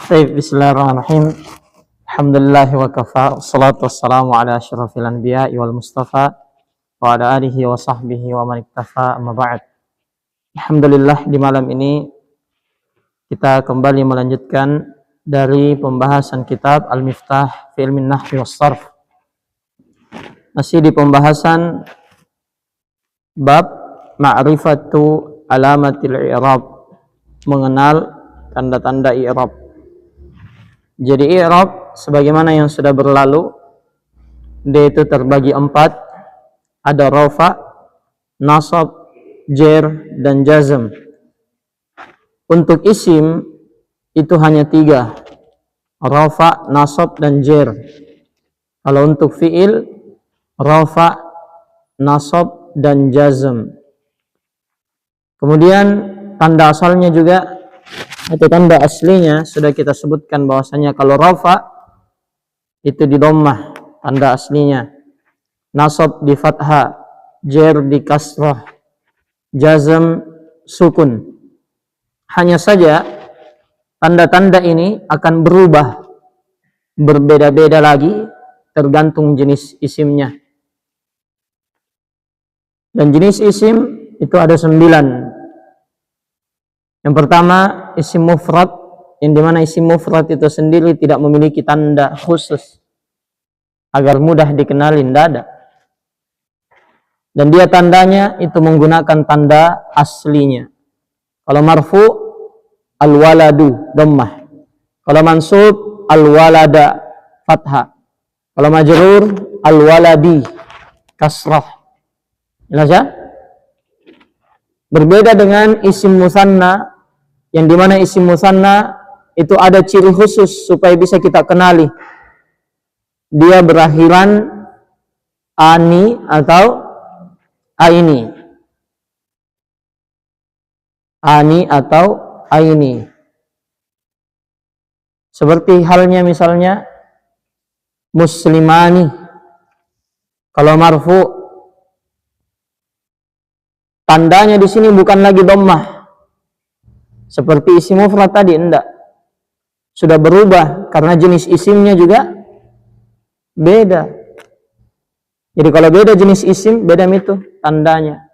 Baik, bismillahirrahmanirrahim. Alhamdulillah wa kafa, wassalatu wassalamu ala asyrafil anbiya'i wal mustafa wa ala alihi wa sahbihi wa man iktafa, amma ba'd. Alhamdulillah, di malam ini kita kembali melanjutkan dari pembahasan kitab Al-Miftah fi Ilmin Nahwi was Sarf. Masih di pembahasan bab ma'rifatu alamatil i'rab, mengenal tanda-tanda i'rab. Jadi i'rab sebagaimana yang sudah berlalu, dia itu terbagi 4. Ada rafa, nasab, jer, dan jazm. Untuk isim itu hanya 3, rafa, nasab, dan jer. Kalau untuk fi'il, rafa, nasab, dan jazm. Kemudian tanda asalnya juga, atau tanda aslinya sudah kita sebutkan bahwasanya kalau rafa itu di dhammah tanda aslinya, nasab di fathah, jer di kasrah, jazm sukun. Hanya saja tanda-tanda ini akan berubah, berbeda-beda lagi tergantung jenis isimnya. Dan jenis isim itu ada 9. Yang pertama, isim mufrad, yang dimana isim mufrad itu sendiri tidak memiliki tanda khusus agar mudah dikenali, tidak ada. Dan dia tandanya itu menggunakan tanda aslinya. Kalau marfu, al-waladu, dhammah. Kalau mansub, al-walada, fathah. Kalau majrur, al-waladi, kasrah. Jelas ya? Berbeda dengan isim musanna, yang dimana isim musanna itu ada ciri khusus supaya bisa kita kenali. Dia berakhiran ani atau aini. Ani atau aini. Seperti halnya misalnya muslimani. Kalau marfu, tandanya di sini bukan lagi dhammah seperti isim mufrad tadi, enggak. Sudah berubah karena jenis isimnya juga beda. Jadi kalau beda jenis isim, beda itu tandanya.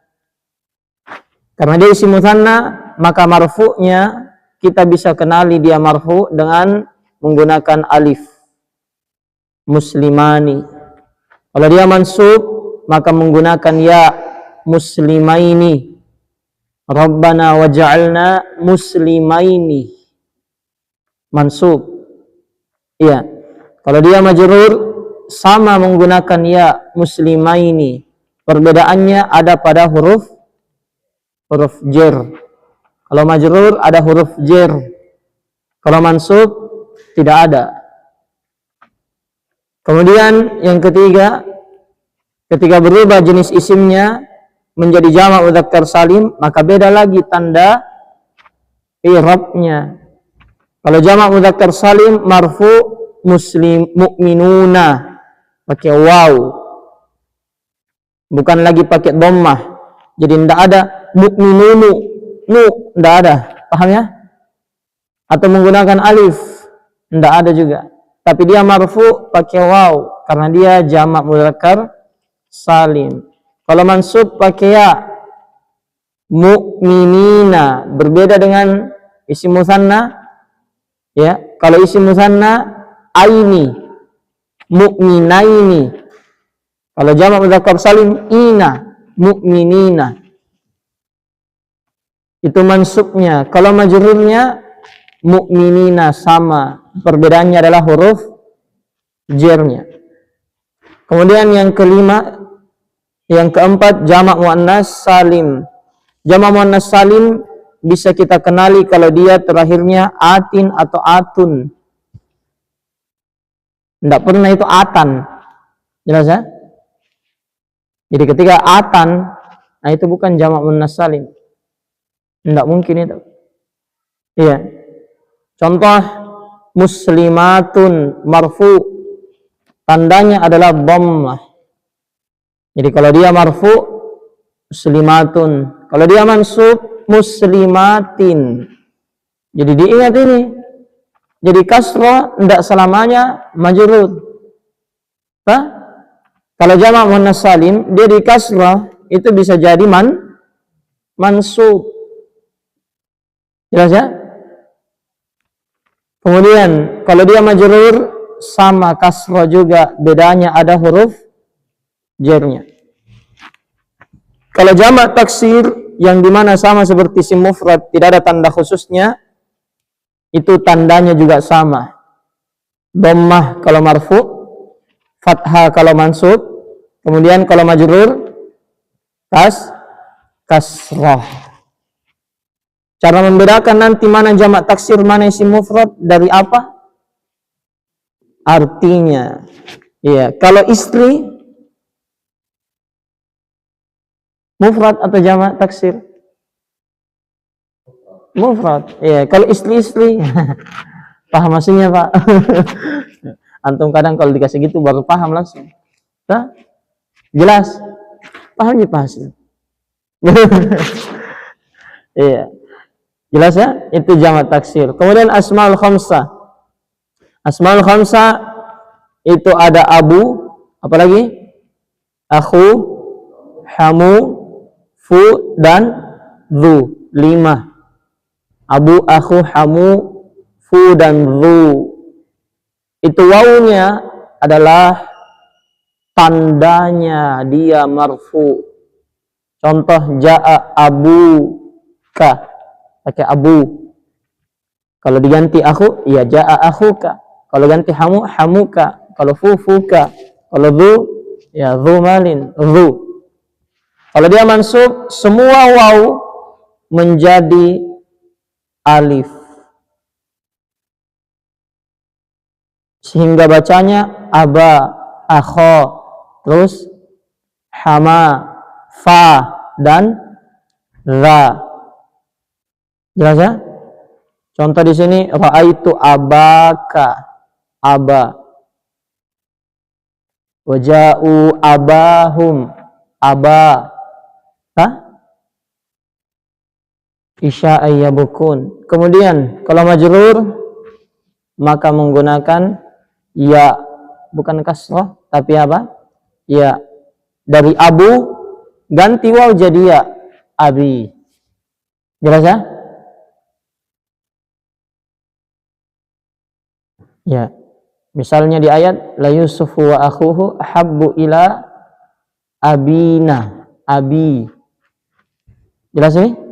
Karena dia isim musanna, maka marfu'nya kita bisa kenali dia marfu' dengan menggunakan alif. Muslimani. Kalau dia mansub, maka menggunakan ya, muslimaini. Rabbana waj'alna muslimaini. Mansub. Iya. Kalau dia majrur, sama menggunakan ya, muslimaini. Perbedaannya ada pada huruf jer. Kalau majrur ada huruf jer. Kalau mansub tidak ada. Kemudian yang ketiga, ketika berubah jenis isimnya menjadi jamak mudzakkar salim, maka beda lagi tanda i'rabnya. Kalau jamak mudzakkar salim marfu, muslim mu'minuna, pakai waw, bukan lagi pakai dhammah. Jadi tidak ada mu'minunu, tidak ada, paham ya? Atau menggunakan alif, tidak ada juga. Tapi dia marfu pakai waw karena dia jamak mudzakkar salim. Kalau mansub pakai ya, mu'minina, berbeda dengan isim musanna. Ya, kalau isim musanna aini, mu'minaini. Kalau jamak mudzakkar salim ina, mu'minina. Itu mansubnya. Kalau majrurnya mu'minina, sama. Perbedaannya adalah huruf jernya. Kemudian yang kelima, yang keempat, jamak muannas salim. Jamak muannas salim bisa kita kenali kalau dia terakhirnya atin atau atun. Tidak pernah itu atan. Jelas ya? Jadi ketika atan, nah itu bukan jamak muannas salim. Tidak mungkin itu. Iya. Contoh muslimatun marfu, tandanya adalah dhammah. Jadi kalau dia marfu, muslimatun. Kalau dia mansub, muslimatin. Jadi diingat ini. jadi kasrah tidak selamanya majrur. Kalau jamak muannas salim dia di kasrah itu bisa jadi mansub. Jelas ya? Kemudian kalau dia majrur sama kasrah juga, bedanya ada huruf jarnya. Kalau jamak taksir yang dimana sama seperti isim mufrad tidak ada tanda khususnya, itu tandanya juga sama. Dhammah kalau marfu, fathah kalau mansub, kemudian kalau majrur kasrah. Cara membedakan nanti mana jamak taksir, mana isim mufrad dari apa? Artinya. Iya, kalau istri mufrad atau jamak taksir? Mufrad. Iya, kalau istri-istri paham maksudnya, Pak? Antum kadang kalau dikasih gitu baru paham langsung. Jelas? Paham ya paham. Iya. Jelas ya? Itu jamak taksir. Kemudian asmaul khamsah. Asmaul khamsah itu ada abu, apalagi? Akhu, hamu, fu, dan dhu. 5. Abu, akhu, hamu, fu, dan dhu. Itu wawunya adalah tandanya dia marfu. Contoh ja'a abuka, pakai abu. Kalau diganti akhu, ya ja'a akhuka. Kalau ganti hamu, hamuka. Kalau fu, fuka. Kalau dhu, ya dhu malin, dhu. Kalau dia mansub, semua waw menjadi alif. Sehingga bacanya aba, akho, terus hama, fa, dan za. Jelas ya? Contoh di sini ra'aitu abaka, aba. Waja'u abahum, aba. Isya ayyabukun. Kemudian kalau majrur maka menggunakan ya, bukan kasrah tapi apa? Ya. Dari abu ganti waw jadi ya, abi. Jelas ya? Ya. Misalnya di ayat la Yusuf wa akhuhu ahabbu ila abina, abi. Jelas ini?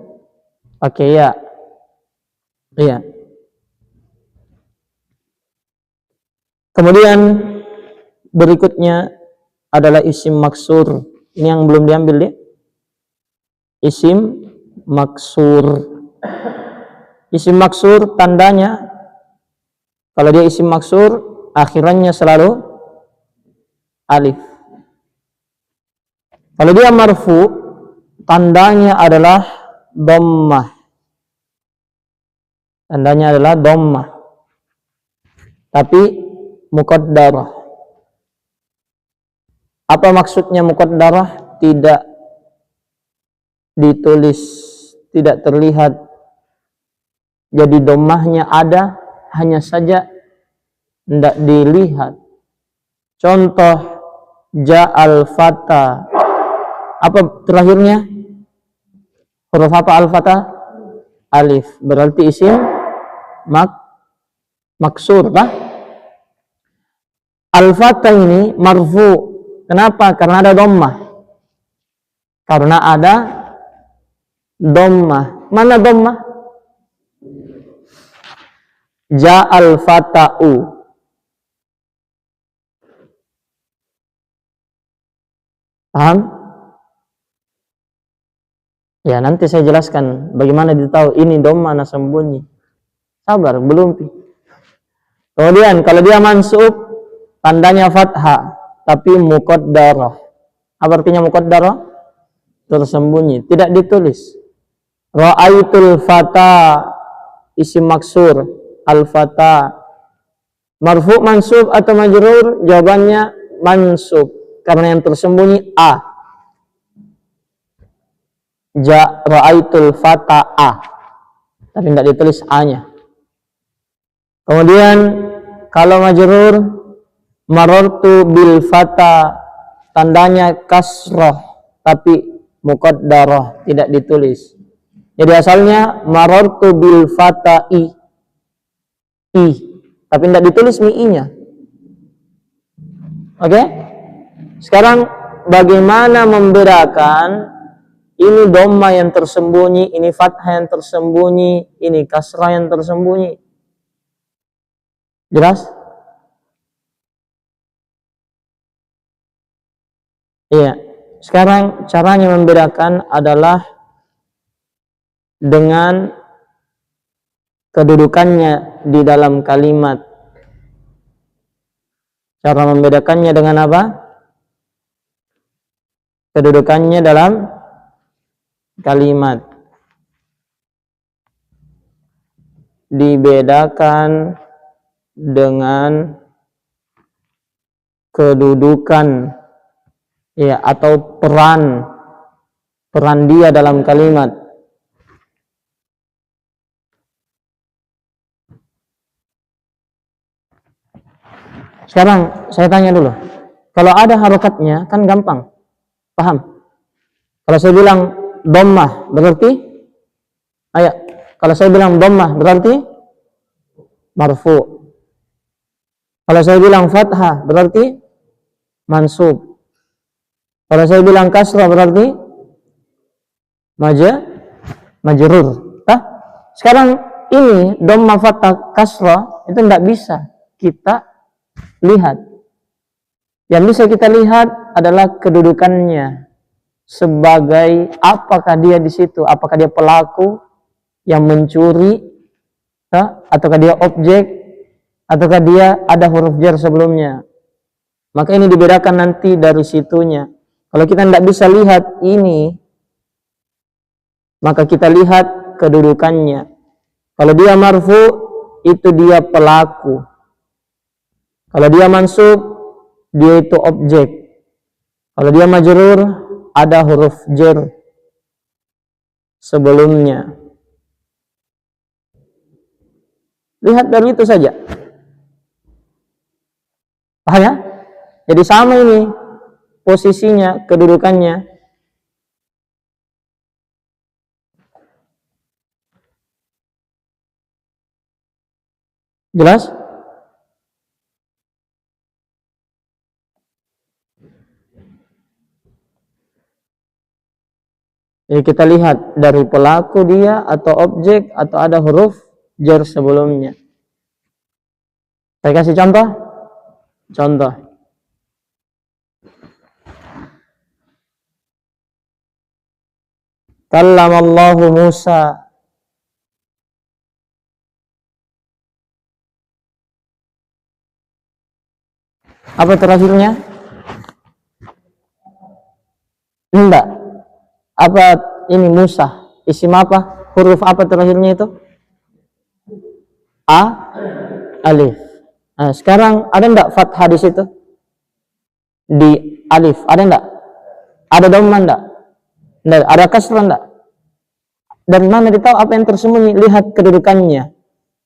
Oke, ya. Iya. Kemudian berikutnya adalah isim maksur. Ini yang belum diambil ya. Isim maksur. Isim maksur tandanya, kalau dia isim maksur akhirannya selalu alif. Kalau dia marfu tandanya adalah dhammah. Tandanya adalah dhammah. Tapi muqaddarah. Apa maksudnya muqaddarah? Tidak ditulis, tidak terlihat. Jadi dhammahnya ada, hanya saja tidak dilihat. Contoh ja'al fata. Apa terakhirnya? Huruf apa al-fata? Alif. Berarti isim maksur, Pak. Al-fata ini marfu. Kenapa? Karena ada dhammah. Karena ada dhammah. Mana dhammah? Ja'al fata'u. Paham? Ya, nanti saya jelaskan bagaimana ditahu ini dhammah na sembunyi. Sabar, belum. Kemudian kalau dia mansub tandanya fathah tapi muqaddarah. Apa artinya muqaddarah? Tersembunyi, tidak ditulis. Ra'aitul fata, isim maksur, al-fata. Marfu, mansub atau majrur? Jawabannya mansub karena yang tersembunyi a. Ja, ra'aitul fata a. Tapi tidak ditulis a-nya. Kemudian kalau majrur, marartu bil fata, tandanya kasroh tapi muqaddarah, tidak ditulis. Jadi asalnya marartu bil fata i, tapi tidak ditulis mi-nya. Oke? Sekarang bagaimana membedakan ini dhamma yang tersembunyi, ini fathah yang tersembunyi, ini kasrah yang tersembunyi? Jelas? Iya. Sekarang caranya membedakan adalah dengan kedudukannya di dalam kalimat. Cara membedakannya dengan apa? Kedudukannya dalam kalimat. Dibedakan dengan kedudukan, ya, atau peran dia dalam kalimat. Sekarang saya tanya dulu, kalau ada harokatnya kan gampang, paham? Kalau saya bilang dhammah berarti, ayo, kalau saya bilang dhammah berarti marfu. Kalau saya bilang fathah berarti mansub. Kalau saya bilang kasrah berarti majrur. Sekarang ini dhammah fathah kasrah itu tidak bisa kita lihat. Yang bisa kita lihat adalah kedudukannya sebagai apakah dia di situ, apakah dia pelaku yang mencuri, ataukah dia objek, ataukah dia ada huruf jar sebelumnya. Maka ini dibedakan nanti dari situnya. Kalau kita tidak bisa lihat ini, maka kita lihat kedudukannya. Kalau dia marfu, itu dia pelaku. Kalau dia mansub, dia itu objek. Kalau dia majrur, ada huruf jar sebelumnya. Lihat dari itu saja. Paham ya? Jadi sama ini posisinya, kedudukannya. Jelas? Jadi kita lihat dari pelaku dia atau objek atau ada huruf jar sebelumnya. Saya kasih contoh. Contoh. Kallamallahu Musa. Apa terakhirnya? Enggak. Apa ini Musa? Isim apa? Huruf apa terakhirnya itu? Alif. Nah, sekarang ada enggak fathah di situ? Di alif ada enggak? Ada dhammah enggak? Enggak. Ada kasrah enggak? Dari mana ditahu apa yang tersembunyi? Lihat kedudukannya.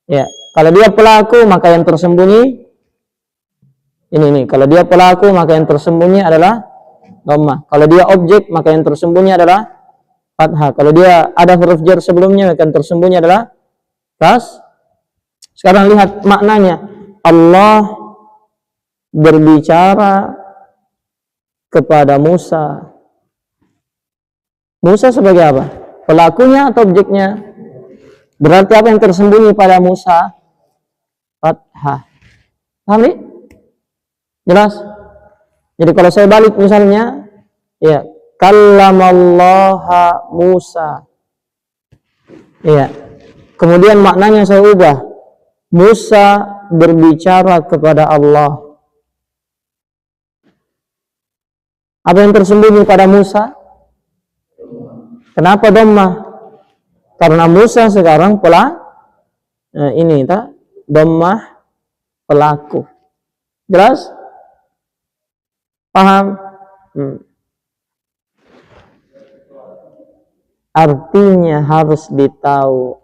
Ya, kalau dia pelaku maka yang tersembunyi ini. Kalau dia pelaku maka yang tersembunyi adalah dhammah. Kalau dia objek maka yang tersembunyi adalah fathah. Kalau dia ada huruf jar sebelumnya maka yang tersembunyi adalah kas. Sekarang lihat maknanya. Allah berbicara kepada Musa. Musa sebagai apa? Pelakunya atau objeknya? Berarti apa yang tersembunyi pada Musa? Fathah. Paham nih? Jelas? Jadi kalau saya balik misalnya, ya, kallamallaha Musa. Ya. Kemudian maknanya saya ubah. Musa berbicara kepada Allah. Apa yang tersembunyi pada Musa? Kenapa dhammah? Karena Musa sekarang ini dhammah pelaku. Jelas? Paham? Artinya harus ditahu.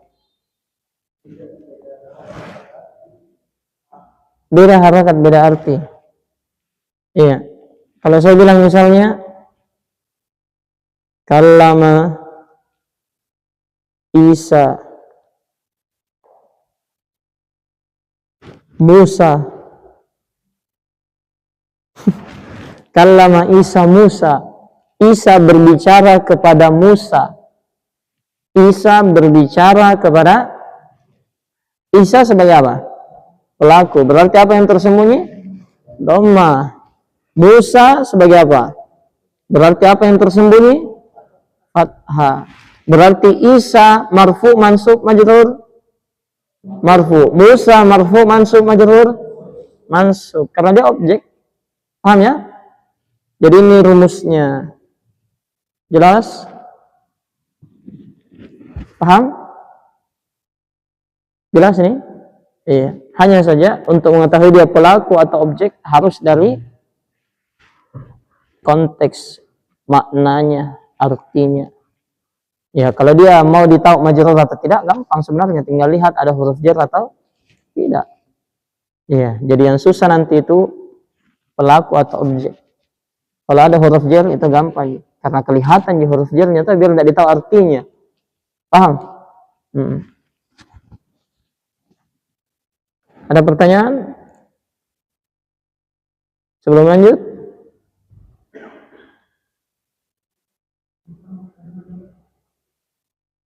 beda harokat, beda arti. Iya. Kalau saya bilang misalnya kallama Isa Musa, kallama Isa Musa, Isa berbicara kepada Musa. Isa berbicara kepada Isa sebagai apa? Pelaku. Berarti apa yang tersembunyi? Dhamma. Musa sebagai apa? Berarti apa yang tersembunyi? Fathah. Berarti Isa marfu mansub majrur marfu. Musa marfu mansub majrur mansub. Karena dia objek. Paham ya? Jadi ini rumusnya. Jelas? Paham? Jelas ini? Iya. Hanya saja untuk mengetahui dia pelaku atau objek harus dari konteks maknanya, artinya. Ya, kalau dia mau ditahu majrur atau tidak, gampang sebenarnya. Tinggal lihat ada huruf jar atau tidak. Iya, jadi yang susah nanti itu pelaku atau objek. Kalau ada huruf jar itu gampang. Karena kelihatan di huruf jarnya, tapi biar tidak ditahu artinya. Paham? Ada pertanyaan? Sebelum lanjut?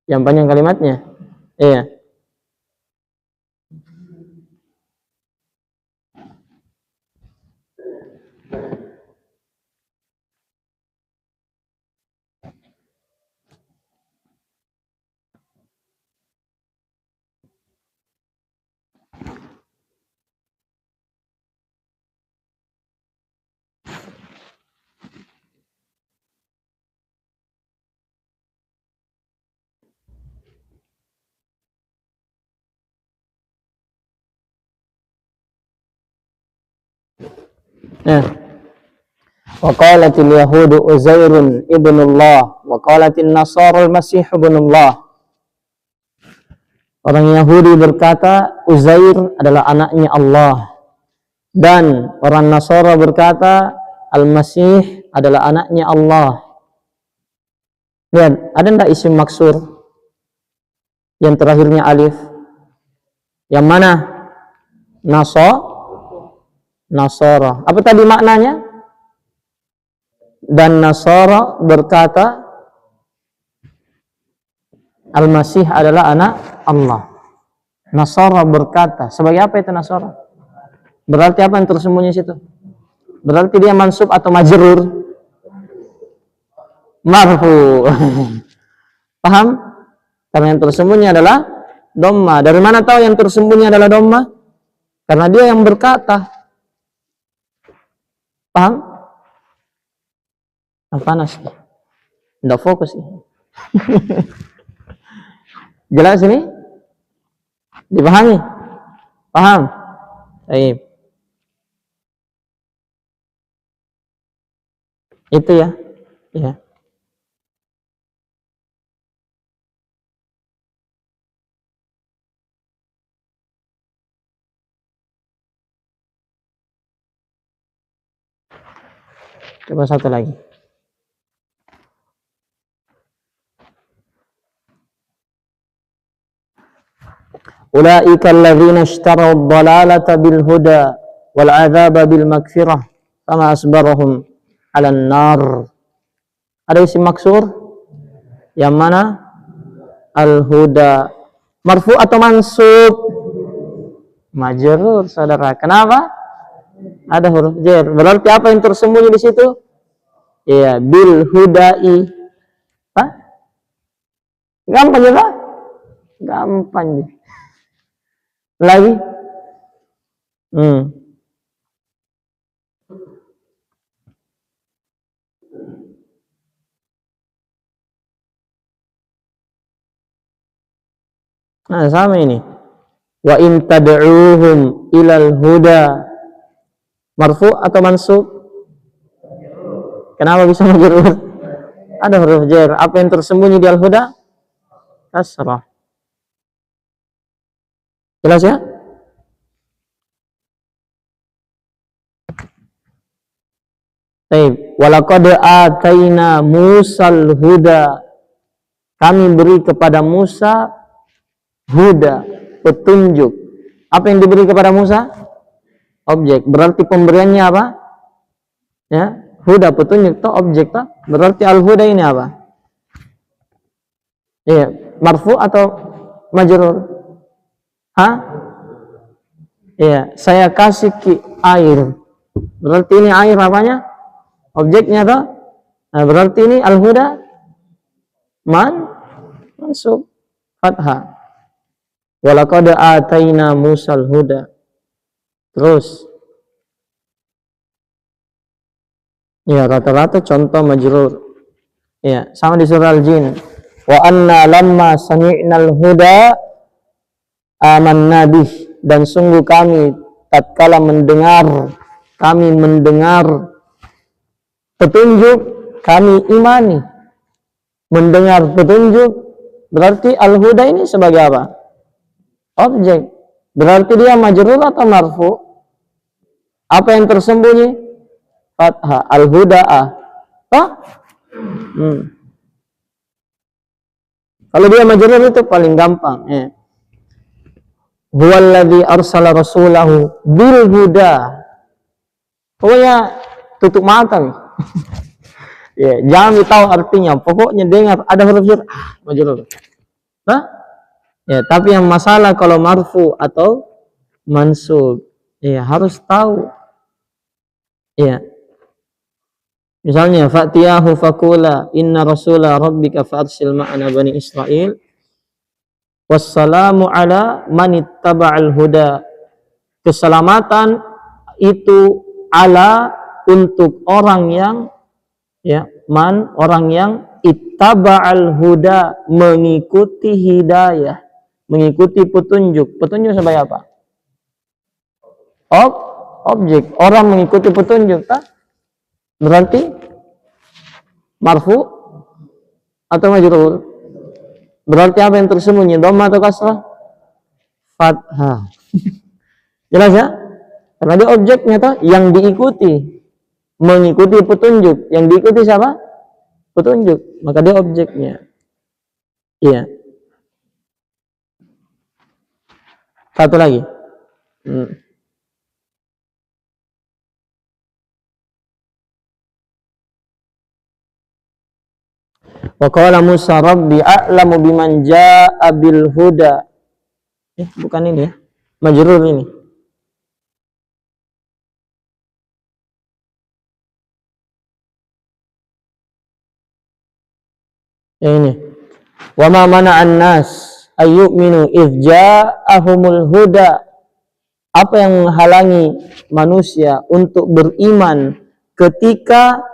Yang panjang kalimatnya? Iya. Nah, wa qalatil yahudu Uzairun ibnullah wa qalatin nasara al-masih ibnullah. Orang Yahudi berkata Uzair adalah anaknya Allah, dan orang Nasara berkata Al-Masih adalah anaknya Allah. Lihat, ada enggak isim maksur yang terakhirnya alif? Yang mana? Nasara. Apa tadi maknanya? Dan Nasara berkata Al-Masih adalah anak Allah. Nasara berkata, sebagai apa itu Nasara? Berarti apa yang tersembunyi situ? Berarti dia mansub atau majrur? Marfu. Paham? Karena yang tersembunyi adalah dhamma. Dari mana tahu yang tersembunyi adalah dhamma? Karena dia yang berkata. Paham? Panas. Tidak fokus. Jelas ini? Dipahami? Paham? Baik. Itu ya. Ya. Coba satu lagi. Ulaika alladzina ishtaraw ad-dhalalata bil huda wal 'adzaba bil maghfirah fama asbarahum 'alan nar. Ada isim maksur? Yang mana? Al-huda. Marfu atau mansub? Majrur, saudara. Kenapa? Ada huruf jar. Berarti apa yang tersembunyi di situ? Iya, bil hudai. Hah? Gampang ya, Pak? Gampang ya. Lagi? Nah, sama ini. Wa in tad'uuhum ilal huda. Marfu atau mansub? Kenapa bisa majrur? Ada huruf jar. Apa yang tersembunyi di al-huda? Kasrah. Jelas ya? Baik, walaqad ataina Musal huda. Kami beri kepada Musa huda, petunjuk. Apa yang diberi kepada Musa? Objek. Berarti pemberiannya apa? Ya, huda, petunjuk, toh objek toh. Berarti al-huda ini apa? Iya, marfu atau majrur? Hah? Iya, saya kasih air. Berarti ini air apanya? Objeknya toh. Nah, berarti ini al-huda mansub fathah. Walaqad ataina Musal huda. Terus ya, rata-rata contoh majrur. Ya, sama di surah Al-Jin. Wa anna lamma sami'nal huda amanna bih. Dan sungguh kami tatkala kami mendengar petunjuk, kami imani. Mendengar petunjuk berarti al-huda ini sebagai apa? Objek. Berarti dia majrur atau marfu? Apa yang tersembunyi? Fathah, al-huda'ah. Oh? Kalau dia majrur itu paling gampang. Huwallazi arsala rasulahu bil huda. Pokoknya tutup mata nih. Ya, jangan tahu artinya. Pokoknya dengar ada huruf jar, majrur. Ya, tapi yang masalah kalau marfu atau mansub, ya harus tahu. Ya. Misalnya fatiyahu faqula inna rasula rabbika fa'arsil ma'ana bani Israil wassalamu ala man ittaba'al huda. Keselamatan itu ala untuk orang yang orang yang ittaba'al huda, mengikuti hidayah, mengikuti petunjuk. Petunjuk sebagai apa? Objek. Orang mengikuti petunjuk, tak? Berarti marfu atau majrur? Berarti apa yang tersembunyi? Dhamma atau kasrah? Fathah. Jelas ya? Karena dia objeknya toh yang diikuti, mengikuti petunjuk. Yang diikuti siapa? Petunjuk. Maka dia objeknya. Iya. Satu lagi. Wa qala Musa rabbi a'lamu biman jaa'a bil huda. Bukan ini ya. Majrur ini. Ini. Wa ma mana'an nas ayyuminu idz ja'ahumul huda. Apa yang menghalangi manusia untuk beriman ketika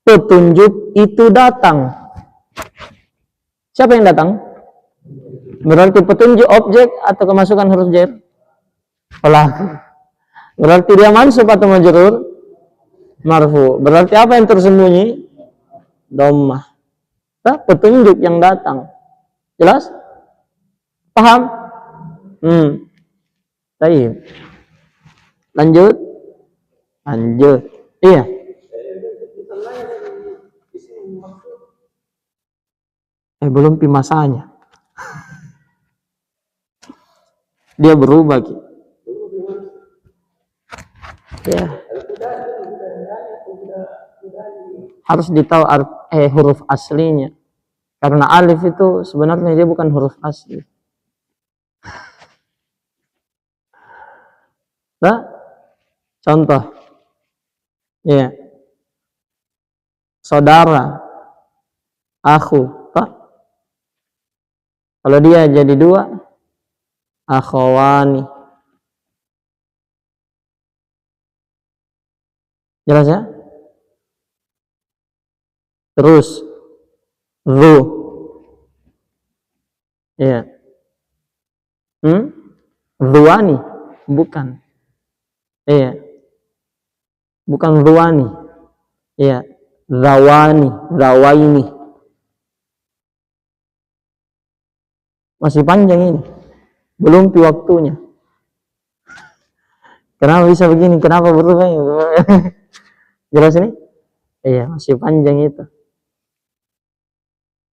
petunjuk itu datang? Siapa yang datang? Berarti petunjuk objek atau kemasukan huruf jar? Pelaku. Berarti dia mansub atau majrur? Marfu. Berarti apa yang tersembunyi? Dhammah. Petunjuk yang datang. Jelas? Paham? Baik. Lanjut. Iya. Belum masanya. Dia berubah gitu. Ya. Harus ditahu huruf aslinya. Karena alif itu sebenarnya dia bukan huruf asli. Contoh. Ya. Saudara. Aku. Kalau dia jadi dua, akhawani. Jelas ya? Terus zu. Ya. Zuwani, bukan. Iya. Bukan zuwani. Iya. Zawani, zawaini. Masih panjang ini. Belum waktunya. Kenapa bisa begini? Kenapa berubah? Jelas ini? Iya, masih panjang itu.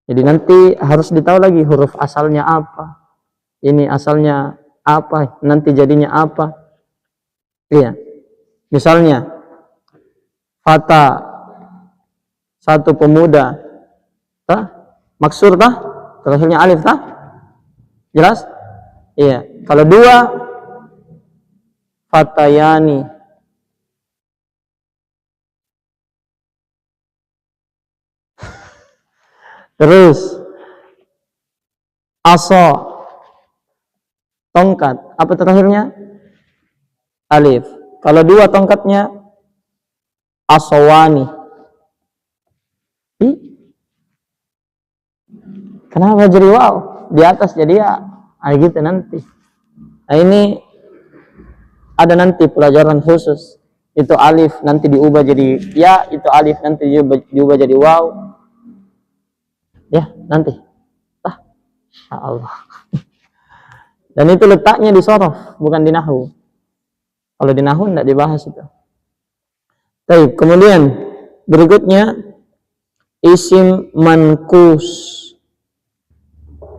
Jadi nanti harus ditahu lagi huruf asalnya apa. Ini asalnya apa, nanti jadinya apa. Iya. Misalnya fata, satu pemuda, tah? Maksur tah? Terakhirnya alif tah? Jelas? Iya. Kalau dua, fatayani. Terus aso, tongkat. Apa terakhirnya? Alif. Kalau dua tongkatnya asowani. Kenapa jadi wow? Di atas jadi ya. Nah, gitu nanti. Nah, ini ada nanti pelajaran khusus. Itu alif nanti diubah jadi ya, itu alif nanti diubah jadi wow. Ya, nanti. Insyaallah. Dan itu letaknya di sorof, bukan di nahwu. Kalau di nahwu tidak dibahas itu. Baik, kemudian berikutnya isim mankus.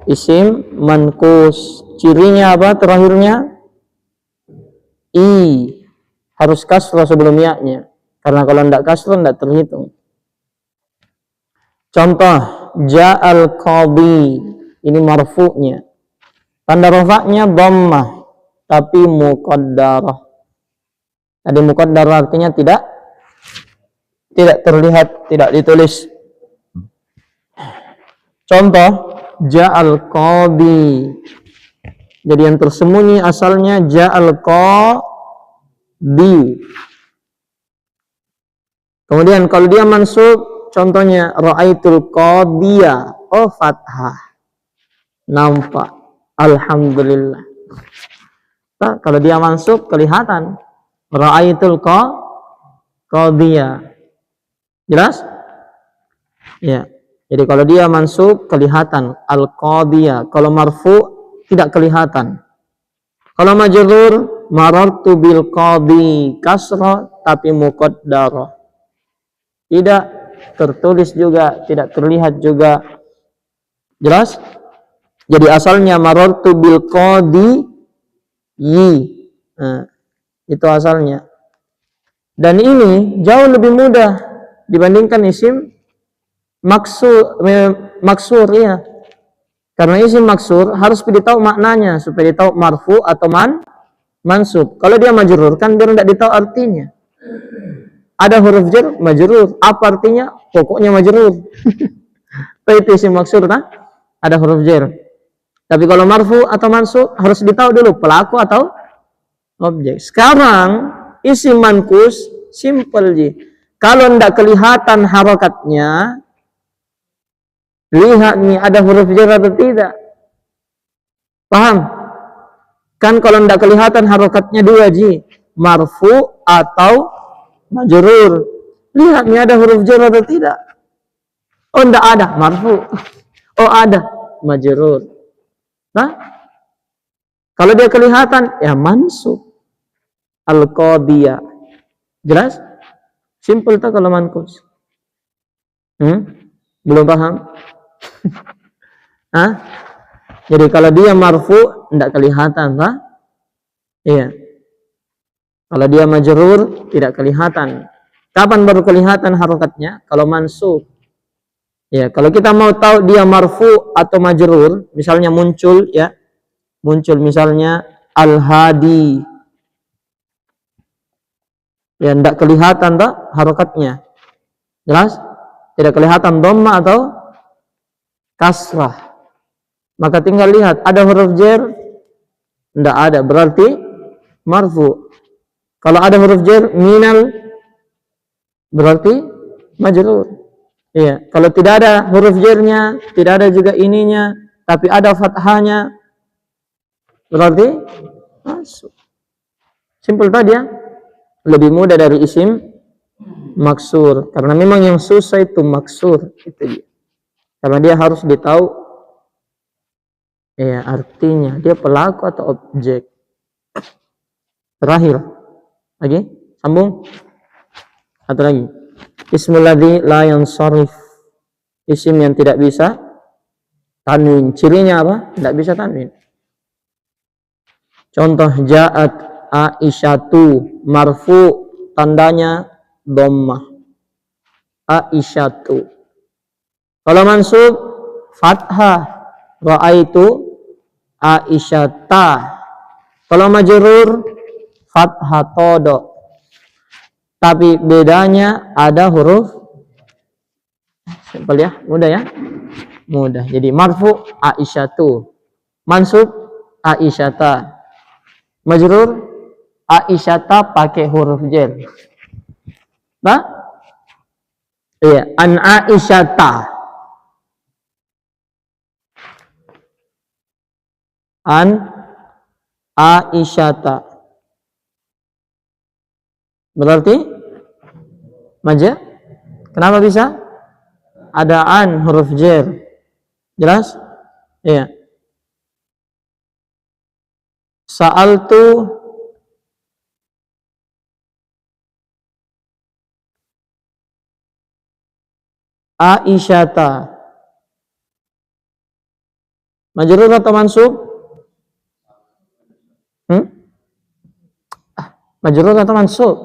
Isim mankus. Cirinya apa terakhirnya? I. Harus kasrah sebelum ya-nya. Karena kalau tidak kasrah tidak terhitung. Contoh, ja'al qadhi. Ini marfu'nya. Tanda rafa'nya dhammah, tapi muqaddarah. Tadi muqaddarah artinya tidak terlihat, tidak ditulis. Contoh, ja'al qadhi. Jadi yang tersembunyi asalnya ja'al qadhi. Kemudian kalau dia mansub, contohnya ra'aitul qadhiya. Oh, fathah. Nampak. Alhamdulillah. Nah, kalau dia mansub kelihatan. Ra'aitul qadhiya. Jelas? Ya. Jadi kalau dia mansub kelihatan al-qadhiya. Kalau marfu tidak kelihatan. Kalau majrur marartu bil qadhi kasra tapi muqaddarah. Tidak tertulis juga, tidak terlihat juga. Jelas? Jadi asalnya marartu bil qadhi yi. Nah, itu asalnya. Dan ini jauh lebih mudah dibandingkan isim maksur ya. Karena isim maksur harus ditahu maknanya supaya ditahu marfu atau mansub. Kalau dia majrur kan biar tidak ditahu artinya. Ada huruf jar majrur. Apa artinya? Pokoknya majrur. Itu isim maksur nah? Ada huruf jar. Tapi kalau marfu atau mansub harus ditahu dulu pelaku atau objek. Sekarang isim mankus simple ji. Kalau tidak kelihatan harokatnya, lihat nih ada huruf jar atau tidak. Paham? Kan kalau tidak kelihatan harokatnya dua ji, marfu atau majrur. Lihat nih ada huruf jar atau tidak. Oh, tidak ada marfu. Oh, ada majrur. Nah, kalau dia kelihatan ya mansub al-qadhiya. Jelas? Simple tak kalau mankus. Belum paham? Hah? Jadi kalau dia marfu tidak kelihatan, tak? Iya. Kalau dia majrur tidak kelihatan. Kapan baru kelihatan harokatnya? Kalau mansub. Ya, kalau kita mau tahu dia marfu atau majrur, misalnya muncul ya. Muncul misalnya al-hadi. Ya, tidak kelihatan tak harokatnya. Jelas? Tidak kelihatan dhamma atau kasrah. Maka tinggal lihat ada huruf jar? Tidak ada, berarti marfu. Kalau ada huruf jar minal berarti majrur. Iya, kalau tidak ada huruf jarnya, tidak ada juga ininya, tapi ada fathahnya, berarti masuk. Simpel tadi ya. Lebih mudah dari isim maksur. Karena memang yang susah itu maksur. Itu dia. Karena dia harus ditahu ya artinya. Dia pelaku atau objek. Terakhir. Lagi? Sambung? Satu lagi. Ismul ladzi la yansarif, isim yang tidak bisa tanwin. Cirinya apa? Tidak bisa tanwin. Contoh ja'at Aisyatu, marfu, tandanya dhammah. Aisyatu. Kalau mansub fathah, ra'aitu Aisyata. Kalau majrur fathah todo. Tapi bedanya ada huruf, simpel ya, mudah ya, mudah. Jadi marfu Aisyatu, mansub Aisyata, majrur Aisyata pakai huruf jar. Nah, iya, an Aisyata, an Aisyata. Berarti maja. Kenapa bisa? Ada an huruf jar. Jelas? Iya. Sa'altu Aisyata. Majrur atau mansub? Majrur atau mansub?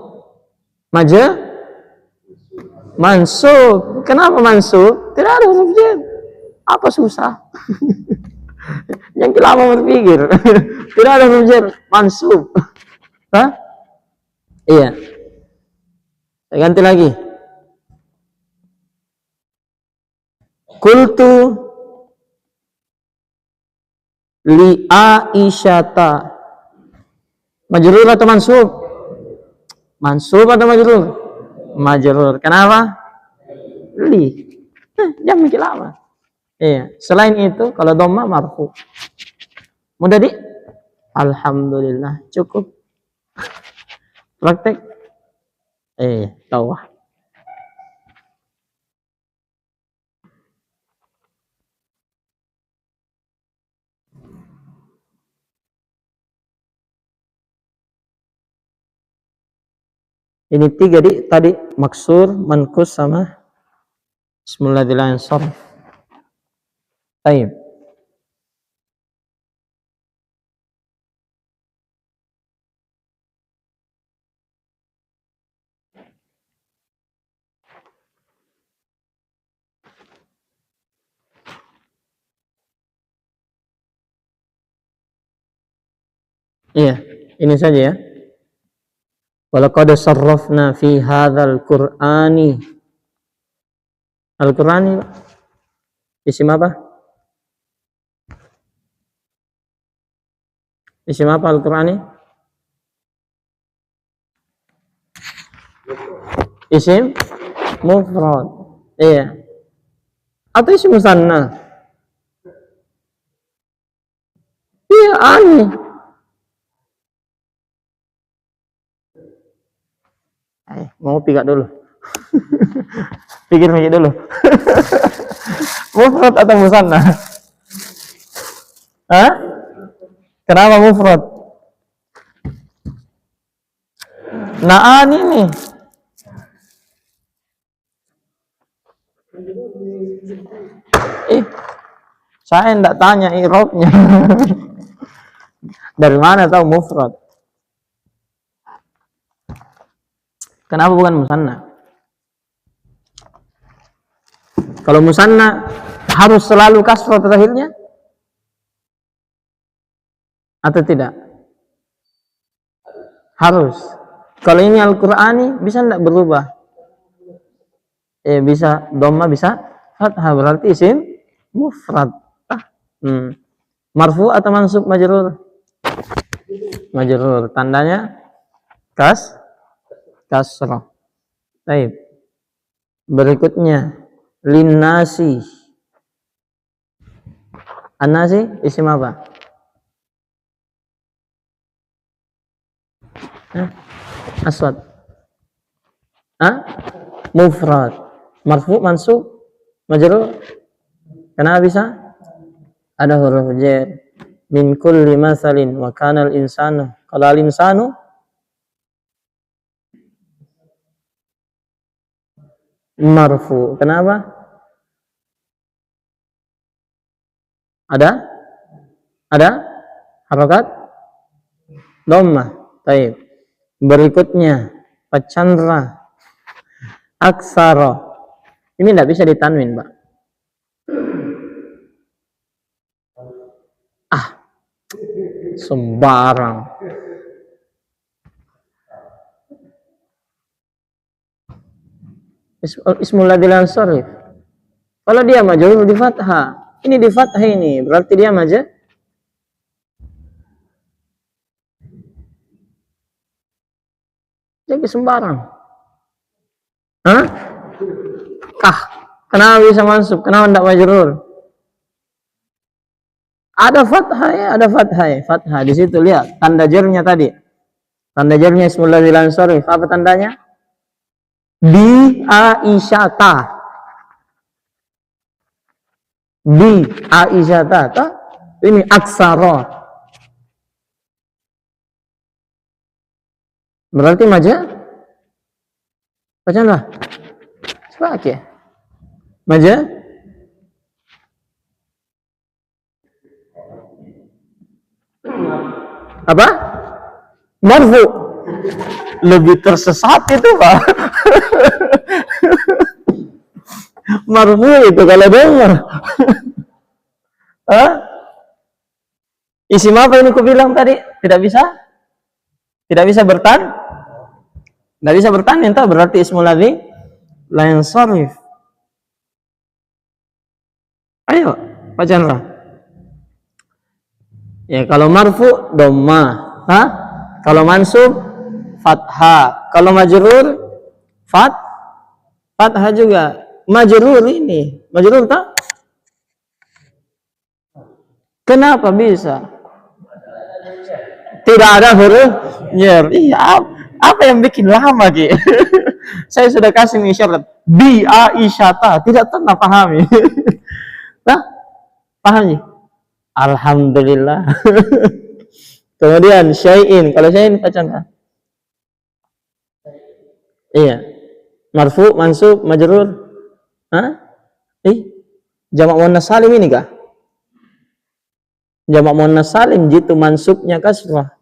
Mansub. Kenapa mansub? Tidak ada huruf jar. Apa susah? Yang lama berpikir. Tidak ada huruf jar. Mansub. Hah? Iya. Saya ganti lagi. Qultu li Aisyata. Majrur atau mansub? Mansub atau majrur? Majrur. Kenapa? Li. Jangan mikir lama. Iya. Selain itu, kalau dhamma marfu. Mudah di? Alhamdulillah. Cukup. Praktek. Tahu. Ini 3 tadi maksur, mankus sama ismul ladzi la yansarif. Baik. Iya, ini saja ya. Walaqad sarrafna fi hadzal qur'ani. Al-Qur'ani isim apa? Isim apa Al-Qur'ani? Isim mufrad. Iya. Atau isim musanna? Iya, aneh. Mau pikir dulu. Pikir dulu. Mufrad atau musanna? Hah? Kenapa mufrad? Na'an ini. Saya enggak tanya i'rabnya. Dari mana tahu mufrad? Kenapa bukan musanna? Kalau musanna harus selalu kasrah terakhirnya atau tidak? Harus. Kalau ini Al-Qur'ani bisa enggak berubah? Bisa dhamma, bisa fathah, berarti isim mufrad. Marfu atau mansub majrur? Majrur. Tandanya kasrah. Baik. Berikutnya linnasi. An-nasi isim apa? Aswad. Mufrad. Marfu, mansub, majrur. Kenapa bisa? Ada huruf jar. Min kulli masalin wa kana al-insanu. Kalau al-insanu marfu. Kenapa? Ada harokat dhammah. Baik. Berikutnya pacandra aksara. Ini tidak bisa ditanwin, Pak. Sembarang. Ismul ladzi la yansarif. Kalau dia majrur di fathah, ini di fathah ini, berarti dia jadi sembarang. Hah? Kah? Kenapa bisa masuk? Kenapa tidak majrur? Ada fathah ya, ada fathah ya. Fathah di situ lihat tanda jarnya tadi. Tanda jarnya ismul ladzi la yansarif. Apa tandanya? Bi Aisyata. Bi Aisyata. Ini aksara. Berarti bacaan lah. Sebagai maja. Apa? Marfu. Lebih tersesat itu, Pak. Marfu itu kalau dengar. Hah? Isim apa ini ku bilang tadi? Tidak bisa? Tidak bisa bertan? Tidak bisa bertan, itu berarti ismul ladzi la yansarif. Ayo, bacaanlah. Ya, kalau marfu dhammah, kalau mansub fathah, kalau majrur fathah juga. Majrur ini, majrur tak? Kenapa bisa? Tidak ada huruf nyer. Iya, apa yang bikin lama Ki? Saya sudah kasih isyarat bi aisyata, tidak pernah pahami. Nah, pahami? Alhamdulillah. Kemudian syai'in, kalau syai'in bacaan. Iya. Marfu, mansub, majrur. Jamak muannas salim ini kah? Jamak muannas salim jitu mansubnya kasrah.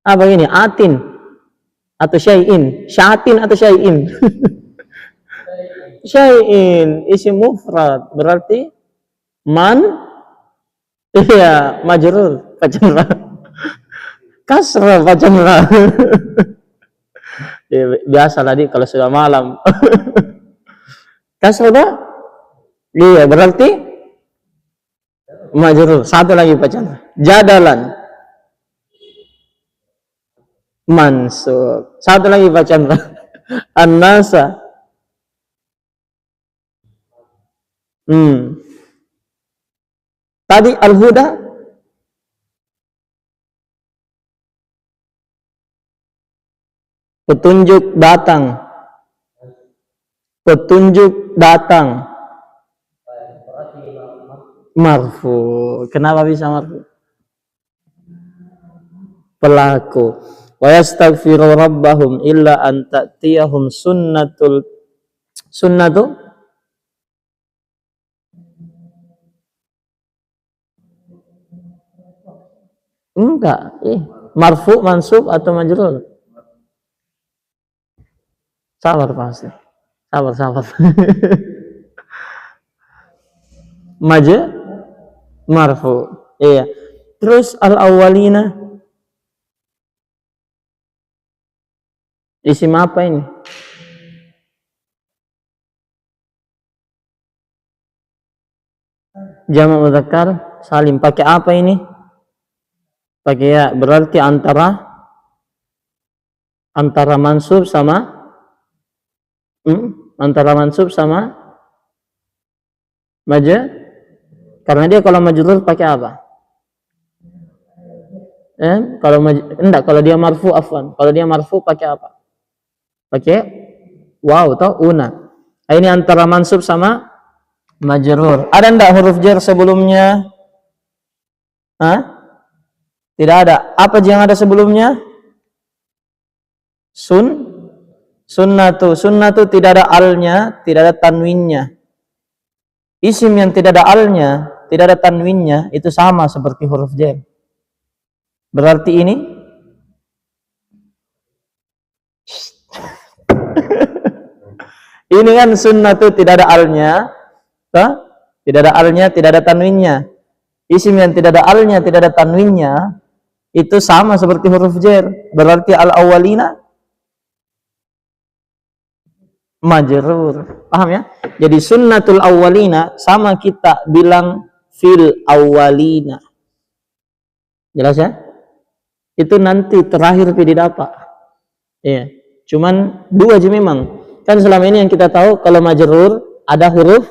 Apa ini? Atin atau syai'in? Sya'atin atau syai'in? Syai'in, isim mufrad, berarti iya, majrur, bacaan kasrah, bacaan ya, biasa tadi kalau sudah malam. Kasrah dah? Iya, berarti majrur. Satu lagi bacaan. Jadalan. Mansub. Satu lagi bacaan. An-nasa. Tadi al-huda. Petunjuk datang. Petunjuk datang. Marfu. Kenapa bisa marfu? Pelaku. Wa yastaghfiru rabbahum illa an ta'tiyahum sunnatu enggak, marfu, mansub atau majrur? Sabar pasti. Sabar. Marfu. Iya. Terus al-awwalina isim apa ini? Jamak mudzakkar salim. Pakai apa ini? Pakai ya, berarti antara mansub sama karena dia kalau majrur pakai apa? Kalau dia marfu afwan. Kalau dia marfu pakai apa? Pakai waw atau una. Ini antara mansub sama majrur. Ada enggak huruf jar sebelumnya? Hah? Tidak ada. Apa yang ada sebelumnya? Sunnatu. Sunnatu tidak ada alnya, tidak ada tanwinnya. Isim yang tidak ada alnya, tidak ada tanwinnya, itu sama seperti huruf jar. Berarti ini ini kan sunnatu tidak ada alnya, tidak ada alnya, tidak ada tanwinnya. Isim yang tidak ada alnya, tidak ada tanwinnya, itu sama seperti huruf jar. Berarti al-awwalina majrur. Paham ya? Jadi sunnatul awwalina sama kita bilang fil awwalina. Jelas ya? Itu nanti terakhir tidak apa. Iya. Cuman dua aja memang. Kan selama ini yang kita tahu kalau majrur ada huruf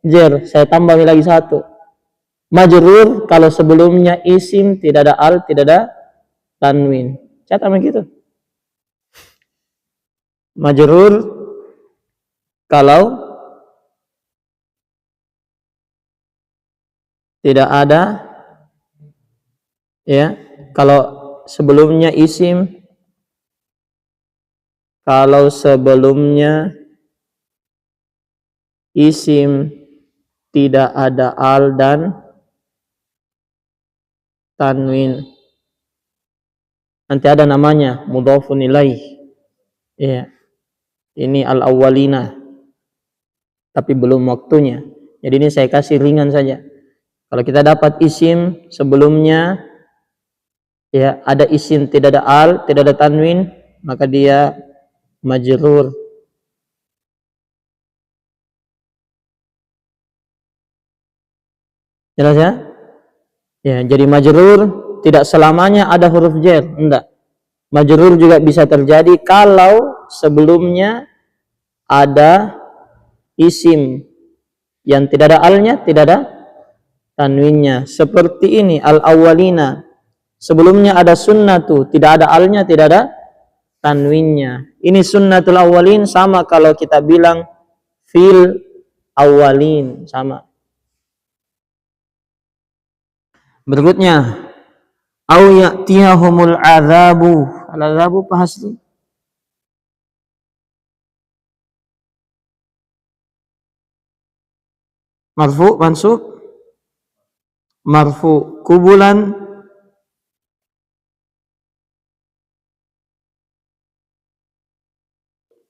jar. Saya tambah lagi satu. Majrur kalau sebelumnya isim tidak ada al, tidak ada tanwin. Catat begitu. Majrur kalau tidak ada ya, kalau sebelumnya isim, kalau sebelumnya isim tidak ada al dan tanwin, nanti ada namanya mudhafun ilaih. Ya. Ini al-awwalina. Tapi belum waktunya. Jadi ini saya kasih ringan saja. Kalau kita dapat isim sebelumnya ya ada isim tidak ada al, tidak ada tanwin, maka dia majrur. Jelas ya? Ya, jadi majrur tidak selamanya ada huruf jar, enggak. Majrur juga bisa terjadi kalau sebelumnya ada isim yang tidak ada alnya, tidak ada tanwinnya. Seperti ini al-awwalina. Sebelumnya ada sunnatu, tidak ada alnya, tidak ada tanwinnya. Ini sunnatul awwalin sama kalau kita bilang fil awwalin sama. Berikutnya au ya'tiyahumul azabu. Al-azabu pahasli. Marfu, mansub. Marfu kubulan,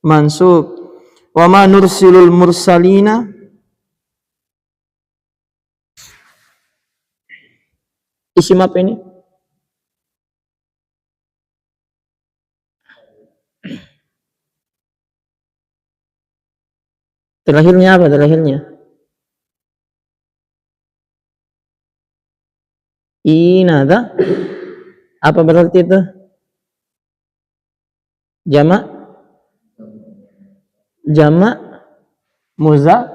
mansub. Wa ma nursilul mursalina, isim apa ini? Terakhirnya apa terakhirnya? Inada. Apa berarti itu? Jamak? Jamak muza?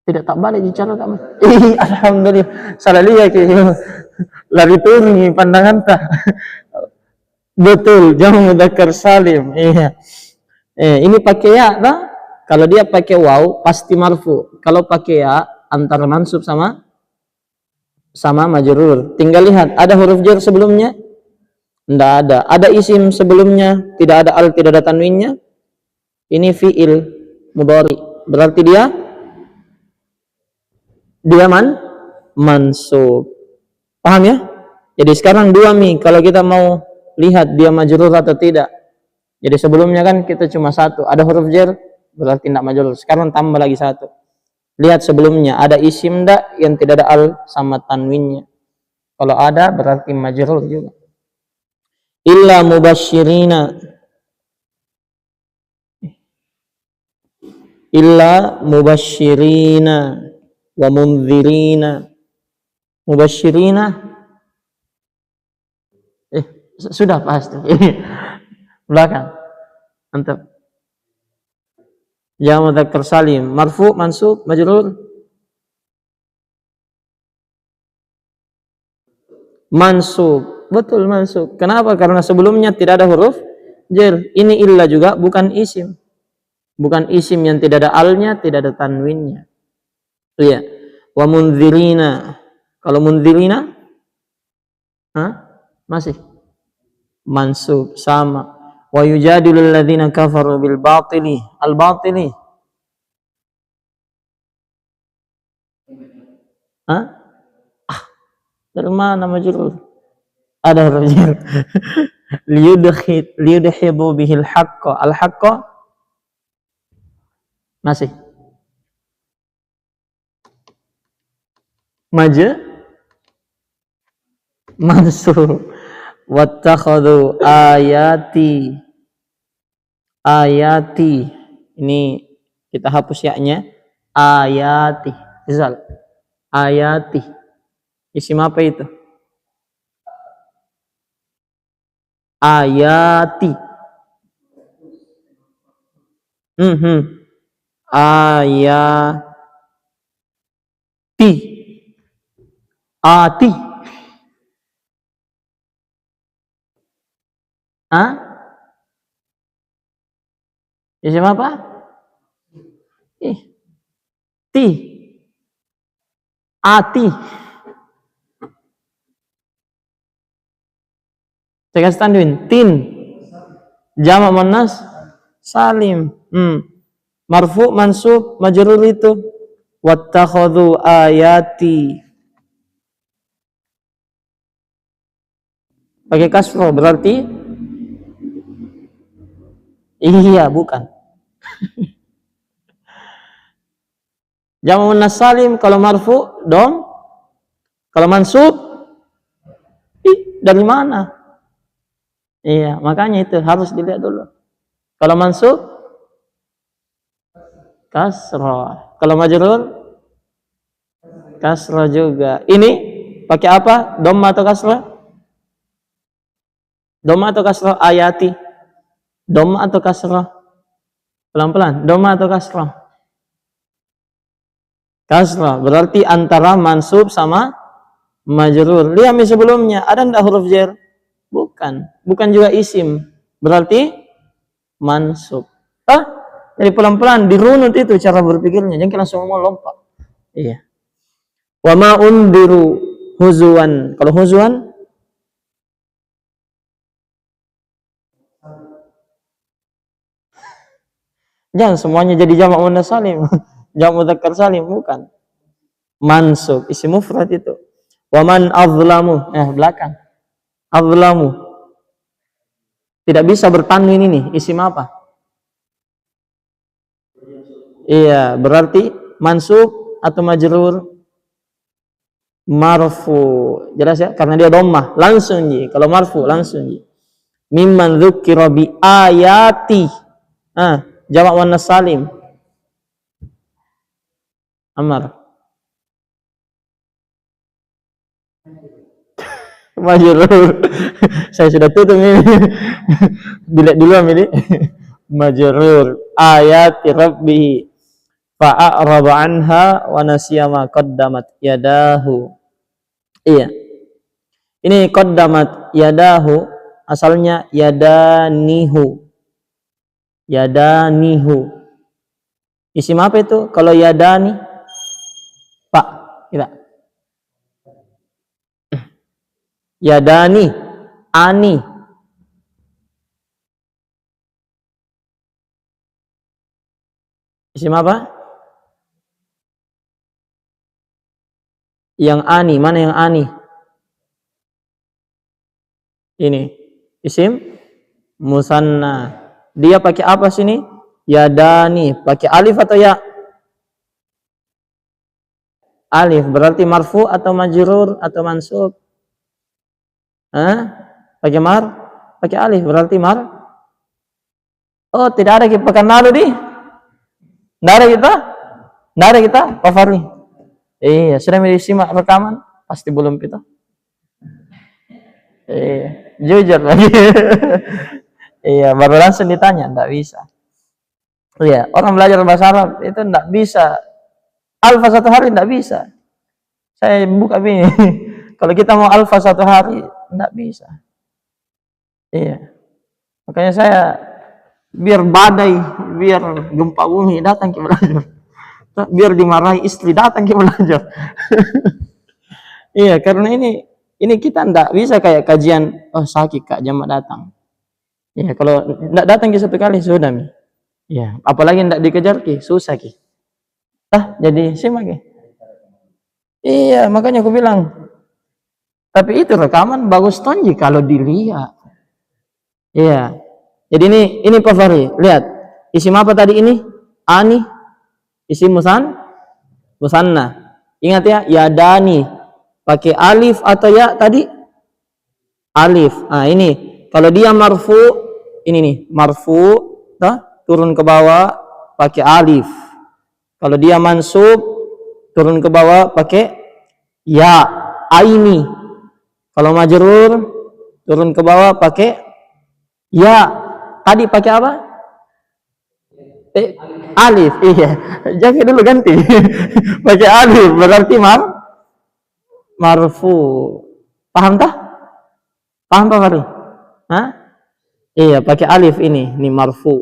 Tidak tak balik bicara tak. Alhamdulillah. Salah lihat ke. Lari turun pandangan tak. Betul, jamak mudzakkar salim. Iya. Ini pakai ya, nah? Kalau dia pakai waw pasti marfu. Kalau pakai ya antara mansub sama majrur. Tinggal lihat ada huruf jar sebelumnya? Tidak ada. Ada isim sebelumnya? Tidak ada al, tidak ada tanwinnya. Ini fiil mudhari. Berarti dia mansub. Paham ya? Jadi sekarang dua kalau kita mau lihat dia majrur atau tidak. Jadi sebelumnya kan kita cuma satu, ada huruf jar berarti tidak majrur. Sekarang tambah lagi satu. Lihat sebelumnya ada isim enggak yang tidak ada al sama tanwinnya. Kalau ada berarti majrur juga. Illa mubasyirina. Illa mubasyirina wa mundzirina. Mubasyirina sudah pasti. Belakang. Mantap. Jamak mudzakkar salim, marfu, mansub, majrur. Mansub. Betul mansub. Kenapa? Karena sebelumnya tidak ada huruf jar. Ini illa juga bukan isim. Bukan isim yang tidak ada alnya, tidak ada tanwinnya. Iya. Wa mundzirina. Kalau mundzirina, masih mansub sama. Wa yujadilul ladzina kafaru bil batili. Al batili. Dari mana majrur? Ada huruf jar. Liyudhibu bihil haqqa. Al haqqa masih mansub. Wattakhadhu ayati. Ini kita hapus ya-nya. Ayati. Izal. Ayati. Isim apa itu? Ayati. Ayati. Ati. Isim apa? Ti. Ati. Saya kasih tanduin. Tin. Jamak muannas salim. Marfu, mansub, majrur itu. Wattakhadhu ayati. Pakai kasroh berarti iya, bukan. Jamak muannas salim kalau marfu dom, kalau mansub dari mana? Iya, makanya itu harus dilihat dulu. Kalau mansub kasroh, kalau majrur kasroh juga. Ini pakai apa? Dhamma atau kasroh? Dhamma atau kasroh? Ayati. Dhamma atau kasroh? Pelan-pelan. Dhamma atau kasroh? Kasroh. Berarti antara mansub sama majrur. Lihat sebelumnya ada enggak huruf jar? Bukan juga isim. Berarti mansub. Jadi pelan-pelan dirunut itu cara berpikirnya. Jangan langsung mau lompat. Iya. Wa ma undiru huzuan. Kalau huzuan jangan semuanya jadi jamak muannas salim. Jamak mudzakkar salim, bukan. Mansub, isim mufrad itu. Wa man azlamu. Belakang. Azlamu. Tidak bisa bertanwin ini. Isim apa? Iya, berarti mansub atau majrur? Marfu. Jelas ya? Karena dia dhammah. Langsung ji. Kalau marfu langsung ji. Mimman dzukira bi ayati. Jamak muannas salim. Amar. Majrur. Saya sudah tutup ini. Dilihat dulu ini. Majrur. Ayati rabbihi. Fa'araba anha wa nasiya ma qaddamat yadahu. Iya. Ini qaddamat yadahu asalnya yadanihu. Yadanihu. Isim apa itu? Kalau yadani? Pak, tidak. Yadani, ani. Isim apa? Yang ani, mana yang ani? Ini isim musanna. Dia pakai apa sini? Yadani. Pakai alif atau ya? Alif. Berarti marfu atau majrur atau mansub? Pakai pakai alif. Berarti Oh, tidak ada kita pekan lalu nih. Tidak ada kita. Pak Farli. Iya, sudah disimak rekaman? Pasti belum kita. Iya, jujur lagi. Iya, baru langsung ditanya, enggak bisa. Iya, orang belajar bahasa Arab itu enggak bisa. Alfa satu hari enggak bisa. Saya buka ini. Kalau kita mau alfa satu hari enggak bisa. Iya. Makanya saya biar badai, biar gempa bumi datang ke belajar. Biar dimarahi istri datang ke belajar. Iya, karena ini kita ndak bisa kayak kajian, oh sakit Kak, jam datang. Iya, kalau ndak datang ke satu kali sudah mi. Iya, apalagi ndak dikejar ki, susah ki. Jadi simak ki. Iya, makanya aku bilang. Tapi itu rekaman bagus tonji kalau dilihat. Iya. Jadi ini Pak Fahri, lihat. Isim apa tadi ini? Ani. Isim musanna. Ingat ya, yadani. Pakai alif atau ya tadi? Alif. Nah, ini kalau dia marfu, ini nih, marfu, turun ke bawah pakai alif. Kalau dia mansub, turun ke bawah pakai ya, aini. Kalau majrur, turun ke bawah pakai ya. Tadi pakai apa? Alif. Iya. Jangan dulu ganti. Pakai alif berarti marfu. Paham tak? Paham Pak Fahri? Hah? Iya, pakai alif ini marfu.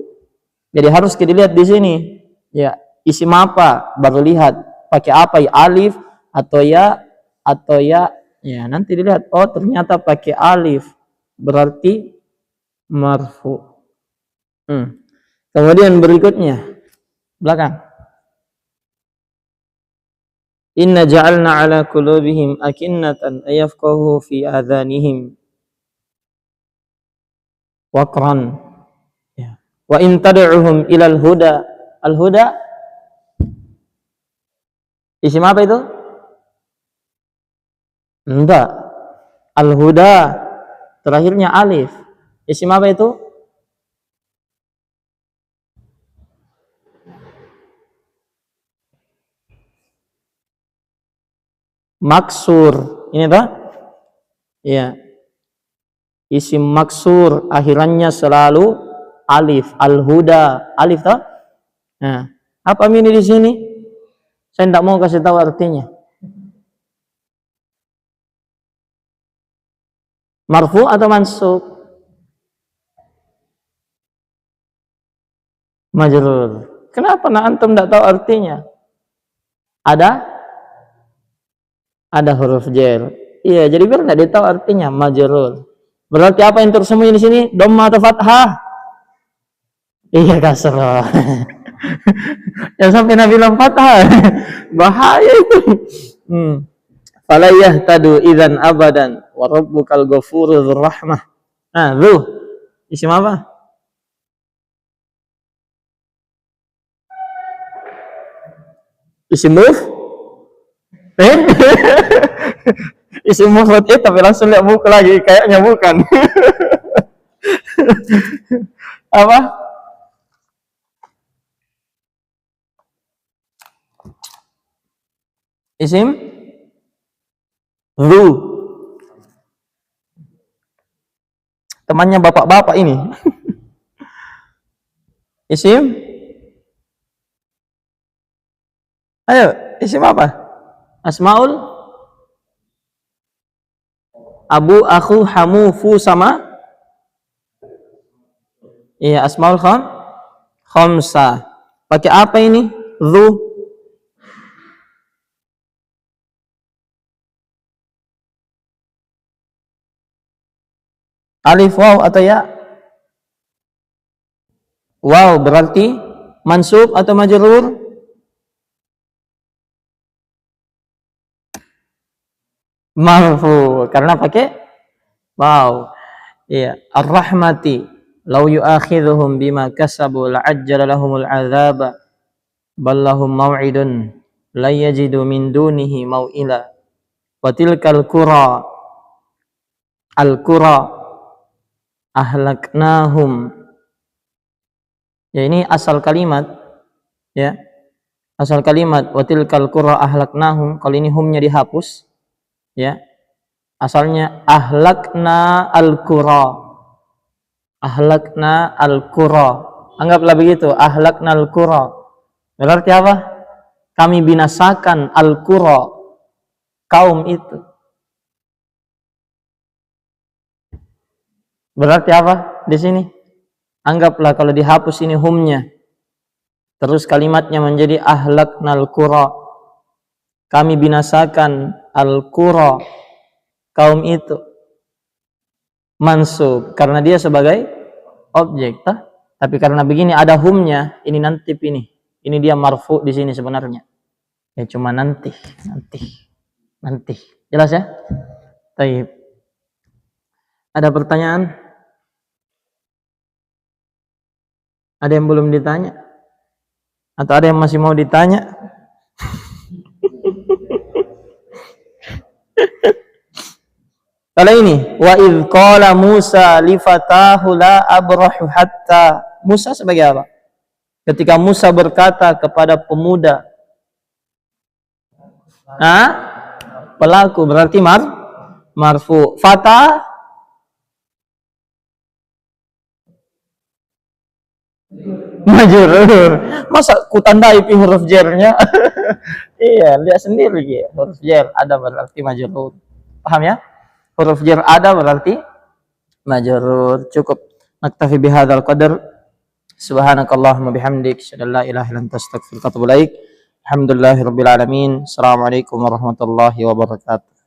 Jadi harus kita lihat di sini. Ya, isim apa? Baru lihat pakai apa ya? Alif atau ya ya nanti dilihat. Oh, ternyata pakai alif. Berarti marfu. Kemudian berikutnya belakang. Inna ja'alna ala qulubihim akinnatan ayafqahu fi adhanihim waqran. Ya. Wa in tad'uhum ilal huda. Al-huda isim apa itu? Enggak. Al-huda terakhirnya alif. Isim apa itu? Maksur. Ini apa? Ya. Isim maksur akhirannya selalu alif. Al-huda. Alif toh? Nah, apa ini di sini? Saya tidak mau kasih tahu artinya. Marfu atau mansub? Majrur. Kenapa antum tidak tahu artinya? Ada huruf jar. Iya, jadi biar tidak tahu artinya majrur. Berarti apa yang tersembunyi di sini? Dhamma atau fathah? Iya, kasrah. Yang sampai Nabi bilang fathah. Bahaya itu. Fala yahtadu idzan abadan wa rabbukal ghafurur rahmah. Nah, lu isim apa? Isim muf? Isim mufrad tapi langsung lihat buku lagi, kayaknya bukan. Apa? Isim Zu. Temannya bapak-bapak ini. Isim? Ayo, isim apa? Asmaul? Abu, aku, hamu, fu sama? Iya, asmaul khamsah. Pakai apa ini? Zu. Alif waw atau ya? Waw berarti mansub atau majrur? Marfu karena pakai waw. Iya, ar-rahmati law yu'akhidhuhum bima kasabu la'ajjala lahumul 'adzaba bal lahum maw'idun la yajidu min dunihi maw'ila wa tilkal qura ahlaknahum. Ya, ini asal kalimat ya. Asal kalimat wa tilkal qura ahlaknahum, kalau ini humnya dihapus ya. Asalnya ahlakna al-qura. Ahlakna al-qura. Anggaplah begitu, ahlakna al-qura. Berarti apa? Kami binasakan al-qura, kaum itu. Berarti apa di sini? Anggaplah kalau dihapus ini humnya. Terus kalimatnya menjadi ahlaknal qura. Kami binasakan al-qura, kaum itu. Mansub karena dia sebagai objek, tapi karena begini ada humnya, ini nanti ini. Ini dia marfu di sini sebenarnya. Ya cuma nanti. Jelas ya? Baik. Ada pertanyaan? Ada yang belum ditanya? Atau ada yang masih mau ditanya? Kalau ini, wa idh qala Musa li fatahu la abrahu hatta. Musa sebagai apa? Ketika Musa berkata kepada pemuda, pelaku berarti marfu. Fata majrur. Masa ku tandai huruf jernya? Iya, lihat sendiri ya. Huruf jer ada berarti majrur. Paham ya? Huruf jar ada berarti majrur. Cukup. Naktafi bihadzal qadar. Subhanakallahumma bihamdik, asyhadu an la ilaha illa anta, astaghfiruka wa atubu ilaik. Alhamdulillahirabbil alamin. Assalamualaikum warahmatullahi wabarakatuh.